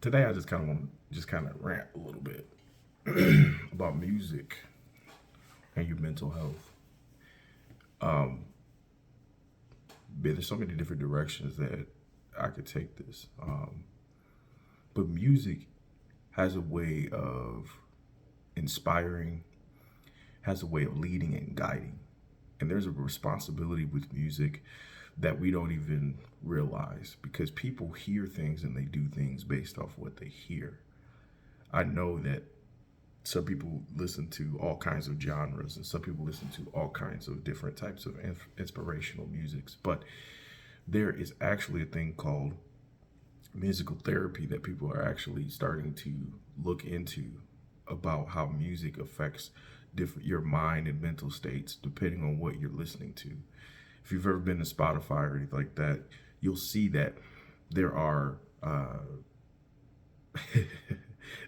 Today I just kind of want to just kind of rant a little bit about music and your mental health. But there's so many different directions that I could take this. But music has a way of inspiring, has a way of leading and guiding. And there's a responsibility with music that we don't even realize because people hear things and they do things based off what they hear. I know that some people listen to all kinds of genres and some people listen to all kinds of different types of inspirational musics, but there is actually a thing called musical therapy that people are actually starting to look into about how music affects different your mind and mental states depending on what you're listening to. If you've ever been to Spotify or anything like that, you'll see that there are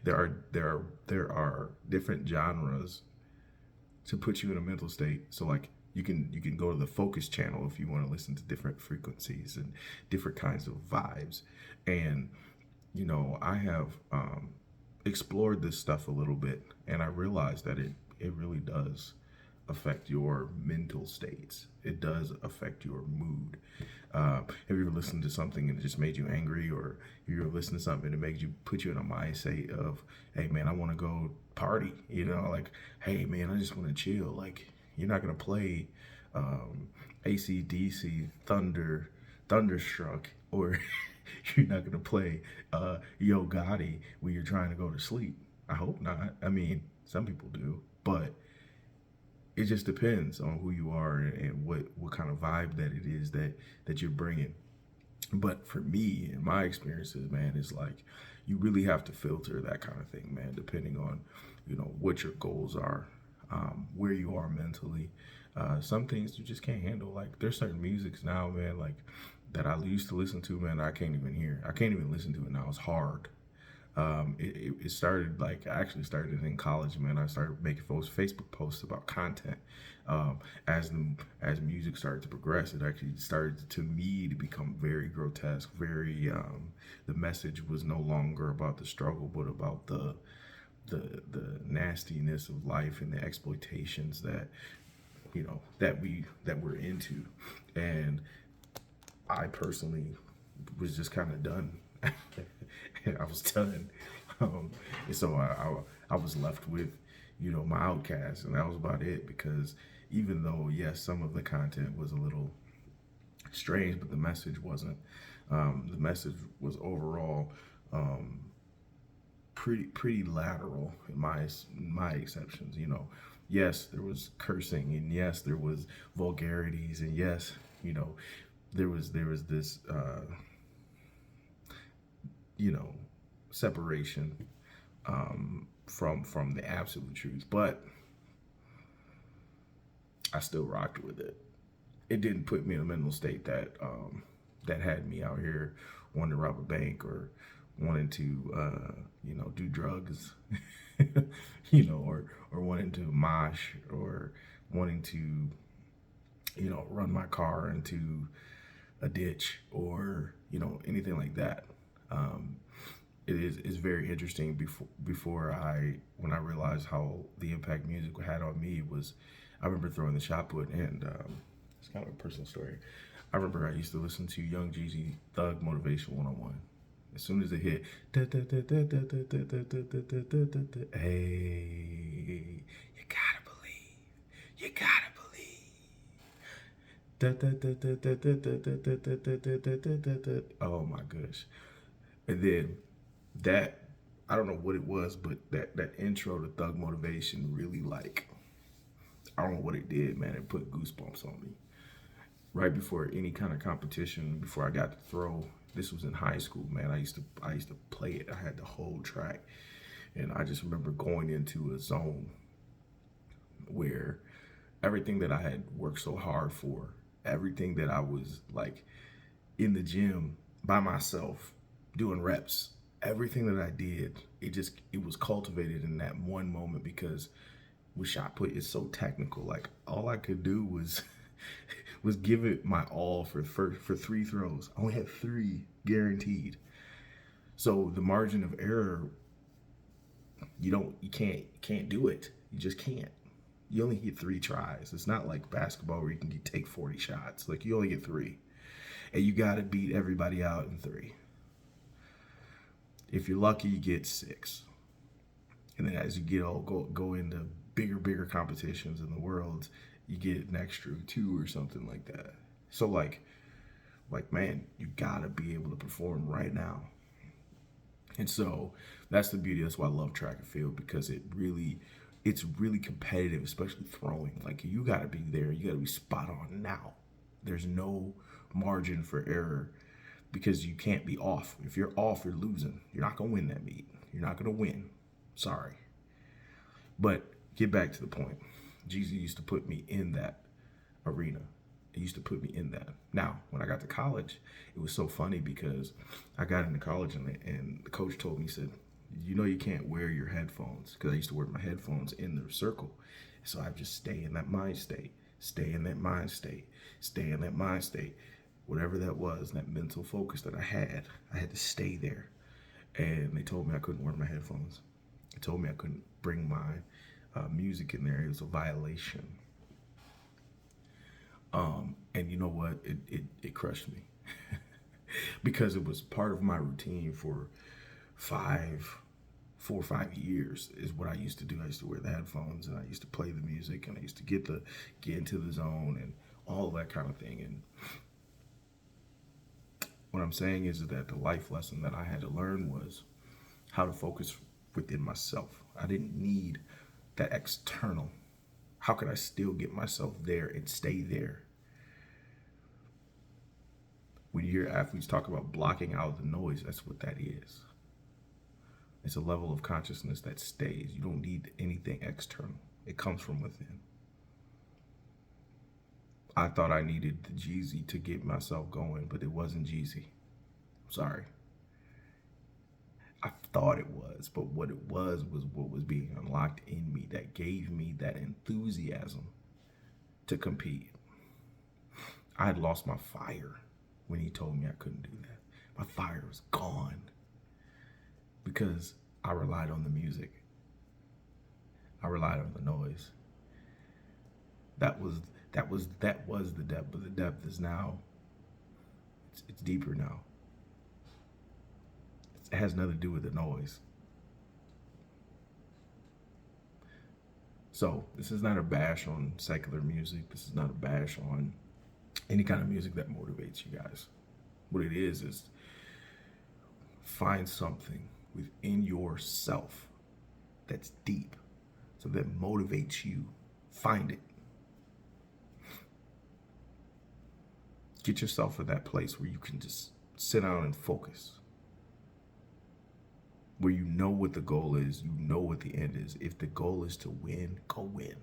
there are different genres to put you in a mental state. So like you can go to the focus channel if you want to listen to different frequencies and different kinds of vibes. And I have explored this stuff a little bit, and I realized that it really does affect your mental states. It does affect your mood. Have you ever listened to something and it just made you angry, or you ever listened to something that made you put you in a mindset of, hey man, I want to go party. Like, hey man, I just want to chill. Like, you're not gonna play ACDC Thunderstruck, or you're not gonna play Yo Gotti when you're trying to go to sleep. I hope not. I mean, some people do, but it just depends on who you are and what kind of vibe that it is that you're bringing. But for me, in my experiences, man, it's like you really have to filter that kind of thing, man, depending on what your goals are, where you are mentally. Some things you just can't handle. Like there's certain musics now, man, like that I used to listen to, man, I can't even hear. I can't even listen to it now. It's hard. It started, like, I actually started in college, man. I started making Facebook posts about content. As music started to progress, it actually started to me to become very grotesque. Very, the message was no longer about the struggle, but about the nastiness of life and the exploitations that that we're into. And I personally was just kind of done. I was done. And so I was left with, my outcast, and that was about it. Because even though, yes, some of the content was a little strange, but the message wasn't. The message was overall pretty lateral in my exceptions. Yes, there was cursing, and yes, there was vulgarities, and yes, there was this separation from the absolute truth, but I still rocked with it. It didn't put me in a mental state that had me out here wanting to rob a bank or wanting to do drugs, or wanting to mosh, or wanting to run my car into a ditch, or anything like that. Um, it's very interesting. When I realized how the impact music had on me was, I remember throwing the shot put, and it's kind of a personal story. I remember I used to listen to Young Jeezy Thug Motivation 101. As soon as it hit, hey, you gotta believe, you gotta believe. Oh my gosh. And then that, I don't know what it was, but that intro to Thug Motivation really, like, I don't know what it did, man. It put goosebumps on me. Right before any kind of competition, before I got to throw, this was in high school, man. I used to play it. I had the whole track, and I just remember going into a zone where everything that I had worked so hard for, everything that I was like in the gym by myself doing reps, everything that I did, it was cultivated in that one moment. Because with shot put, it's so technical. Like, all I could do was was give it my all for three throws. I only had three guaranteed. So the margin of error, you can't do it. You just can't. You only get 3 tries. It's not like basketball where you can take 40 shots. Like, you only get 3, and you got to beat everybody out in 3. If you're lucky, you get 6, and then as you get all go into bigger competitions in the world, you get an extra 2 or something like that. So like man, you gotta be able to perform right now. And so that's the beauty. That's why I love track and field, because it's really competitive, especially throwing. Like, you gotta be there. You gotta be spot on now. There's no margin for error, because you can't be off. If you're off, you're losing. You're not gonna win that meet. You're not gonna win. Sorry. But get back to the point. Jeezy used to put me in that arena. It used to put me in that. Now, when I got to college, it was so funny because I got into college, and the coach told me, he said, you know, you can't wear your headphones, because I used to wear my headphones in the circle. So I just stay in that mind state, stay in that mind state, stay in that mind state. Whatever that was, that mental focus that I had to stay there. And they told me I couldn't wear my headphones. They told me I couldn't bring my music in there. It was a violation. And you know what? It crushed me because it was part of my routine for 4 or 5 years is what I used to do. I used to wear the headphones, and I used to play the music, and I used to get into the zone and all that kind of thing. And what I'm saying is that the life lesson that I had to learn was how to focus within myself. I didn't need that external. How could I still get myself there and stay there? When you hear athletes talk about blocking out the noise, that's what that is. It's a level of consciousness that stays. You don't need anything external. It comes from within. I thought I needed the Jeezy to get myself going, but it wasn't Jeezy. Sorry. I thought it was, but what it was what was being unlocked in me that gave me that enthusiasm to compete. I had lost my fire when he told me I couldn't do that. My fire was gone because I relied on the music. I relied on the noise. That was the depth, but the depth is now, it's deeper now. It has nothing to do with the noise. So this is not a bash on secular music. This is not a bash on any kind of music that motivates you guys. What it is find something within yourself that's deep, so that motivates you. Find it. Get yourself in that place where you can just sit down and focus. Where you know what the goal is, you know what the end is. If the goal is to win, go win.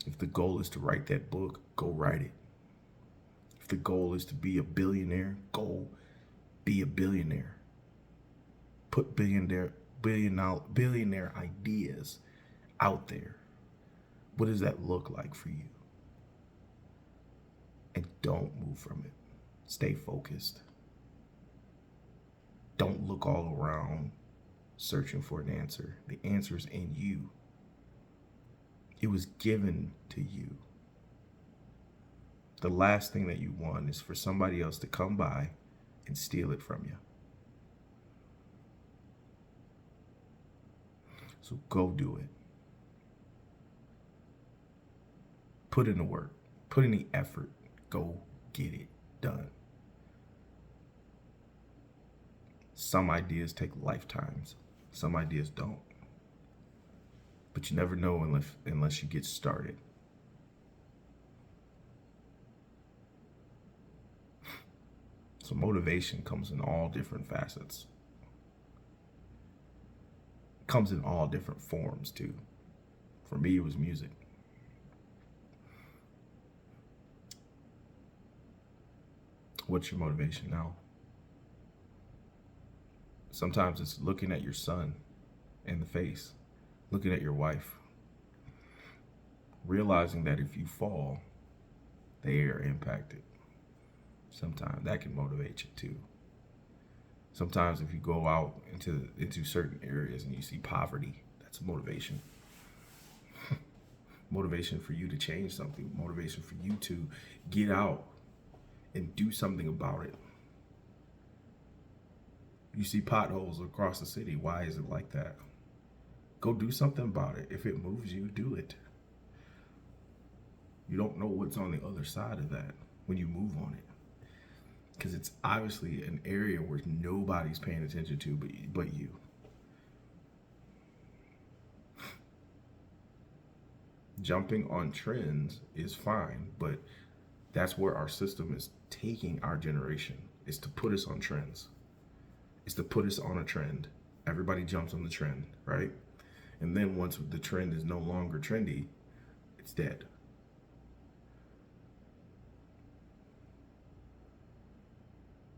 If the goal is to write that book, go write it. If the goal is to be a billionaire, go be a billionaire. Put billionaire ideas out there. What does that look like for you? And don't move from it. Stay focused. Don't look all around searching for an answer. The answer is in you. It was given to you. The last thing that you want is for somebody else to come by and steal it from you. So go do it. Put in the work. Put in the effort. Go get it done. Some ideas take lifetimes. Some ideas don't. But you never know unless you get started. So motivation comes in all different facets. Comes in all different forms too. For me, it was music. What's your motivation now? Sometimes it's looking at your son in the face, looking at your wife, realizing that if you fall, they are impacted. Sometimes that can motivate you too. Sometimes if you go out into certain areas and you see poverty, that's motivation. Motivation for you to change something, motivation for you to get out and do something about it. You see potholes across the city. Why is it like that? Go do something about it. If it moves you, do it. You don't know what's on the other side of that when you move on it. Because it's obviously an area where nobody's paying attention to but you. Jumping on trends is fine, but that's where our system is taking our generation, is to put us on trends. It's to put us on a trend. Everybody jumps on the trend, right? And then once the trend is no longer trendy, it's dead.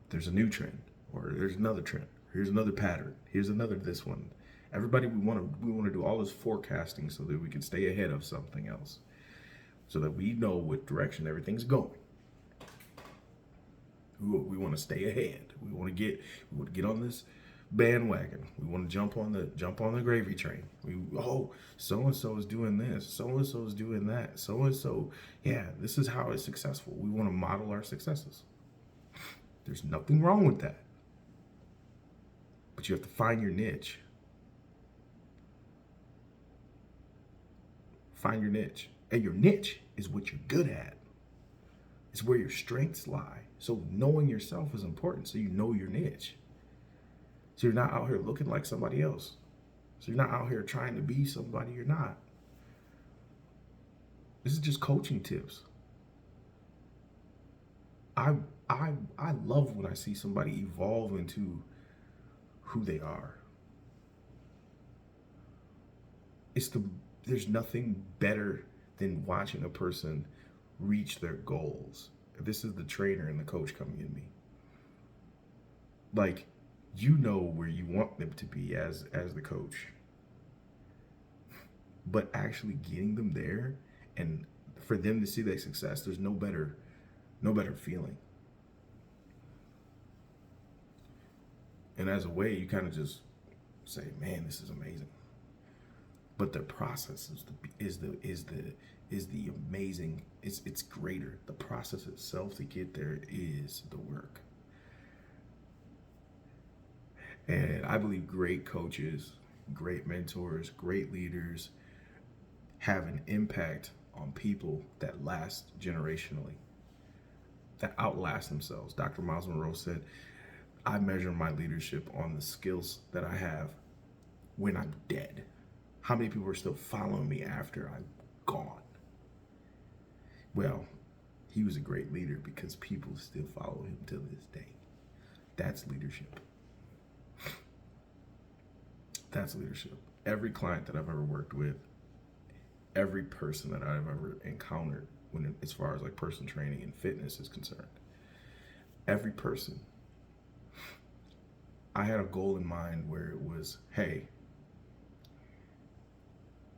There's a new trend, or there's another trend. Here's another pattern. Here's another this one. Everybody, we want to do all this forecasting so that we can stay ahead of something else, so that we know what direction everything's going. We want to stay ahead. We want to get on this bandwagon. We want to jump on the gravy train. So and so is doing this. So and so is doing that. So and so, yeah, this is how it's successful. We want to model our successes. There's nothing wrong with that. But you have to find your niche. Find your niche. And your niche is what you're good at. It's where your strengths lie. So knowing yourself is important, so you know your niche. So you're not out here looking like somebody else. So you're not out here trying to be somebody you're not. This is just coaching tips. I love when I see somebody evolve into who they are. There's nothing better than watching a person reach their goals. This is the trainer and the coach coming in me. Like, you know where you want them to be as the coach. But actually getting them there and for them to see their success, there's no better feeling. And as a way, you kind of just say, man, this is amazing. But the process is the amazing. It's greater. The process itself to get there is the work. And I believe great coaches, great mentors, great leaders have an impact on people that last generationally, that outlast themselves. Dr. Miles Monroe said, I measure my leadership on the skills that I have when I'm dead. How many people are still following me after I'm gone? Well, he was a great leader because people still follow him to this day. That's leadership. That's leadership. Every client that I've ever worked with, every person that I've ever encountered as far as like personal training and fitness is concerned, every person, I had a goal in mind where it was, hey,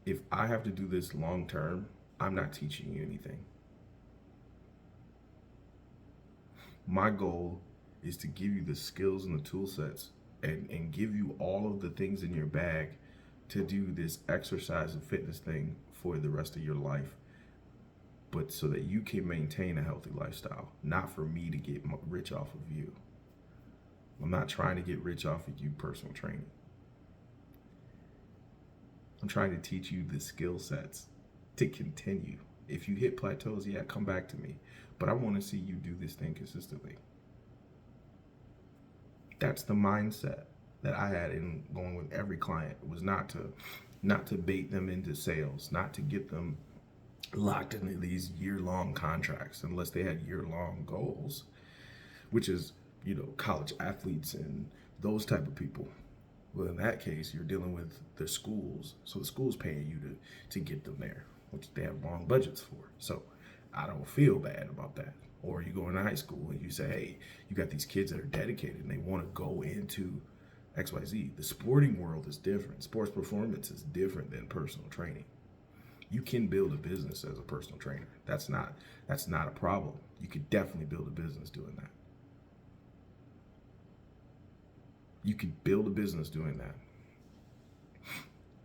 if I have to do this long term, I'm not teaching you anything. My goal is to give you the skills and the tool sets and give you all of the things in your bag to do this exercise and fitness thing for the rest of your life, but so that you can maintain a healthy lifestyle, not for me to get rich off of you. I'm not trying to get rich off of you personal training. I'm trying to teach you the skill sets to continue. If you hit plateaus, yeah, come back to me. But I want to see you do this thing consistently. That's the mindset that I had in going with every client. It was not to bait them into sales, not to get them locked into these year-long contracts unless they had year-long goals, which is, college athletes and those type of people. Well, in that case, you're dealing with the schools. So the school's paying you to get them there, which they have long budgets for. So I don't feel bad about that. Or you go into high school and you say, hey, you got these kids that are dedicated and they want to go into XYZ. The sporting world is different. Sports performance is different than personal training. You can build a business as a personal trainer. That's not a problem. You could definitely build a business doing that. You could build a business doing that.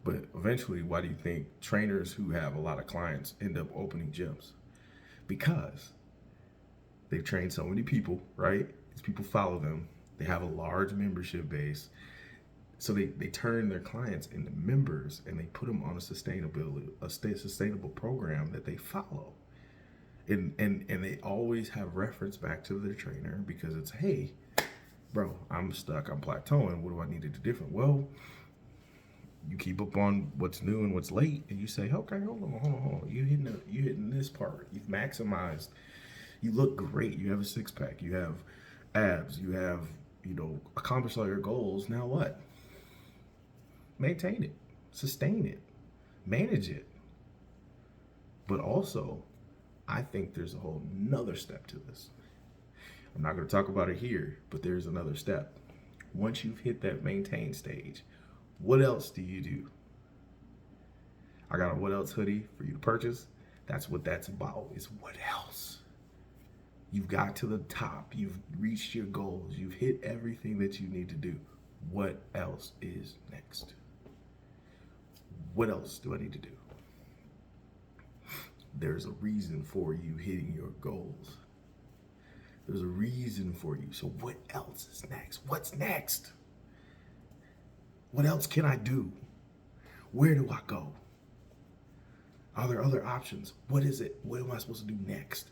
But eventually, why do you think trainers who have a lot of clients end up opening gyms? Because they've trained so many people, right? These people follow them. They have a large membership base. So they turn their clients into members and they put them on a sustainable program that they follow. And they always have reference back to their trainer because it's, hey, bro, I'm stuck, I'm plateauing. What do I need to do different? Well, you keep up on what's new and what's late, and you say, okay, hold on. You hitting this part. You've maximized. You look great. You have a six pack. You have abs. You have, accomplished all your goals. Now what? Maintain it, sustain it, manage it. But also, I think there's a whole nother step to this. I'm not going to talk about it here, but there's another step. Once you've hit that maintain stage, what else do you do? I got a what else hoodie for you to purchase. That's what that's about, is what else? You've got to the top. You've reached your goals. You've hit everything that you need to do. What else is next? What else do I need to do? There's a reason for you hitting your goals. There's a reason for you. So what else is next? What's next? What else can I do? Where do I go? Are there other options? What is it? What am I supposed to do next?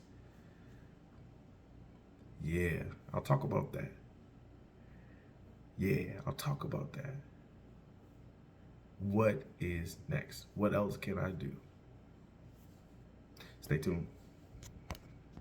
Yeah, I'll talk about that. What is next? What else can I do? Stay tuned.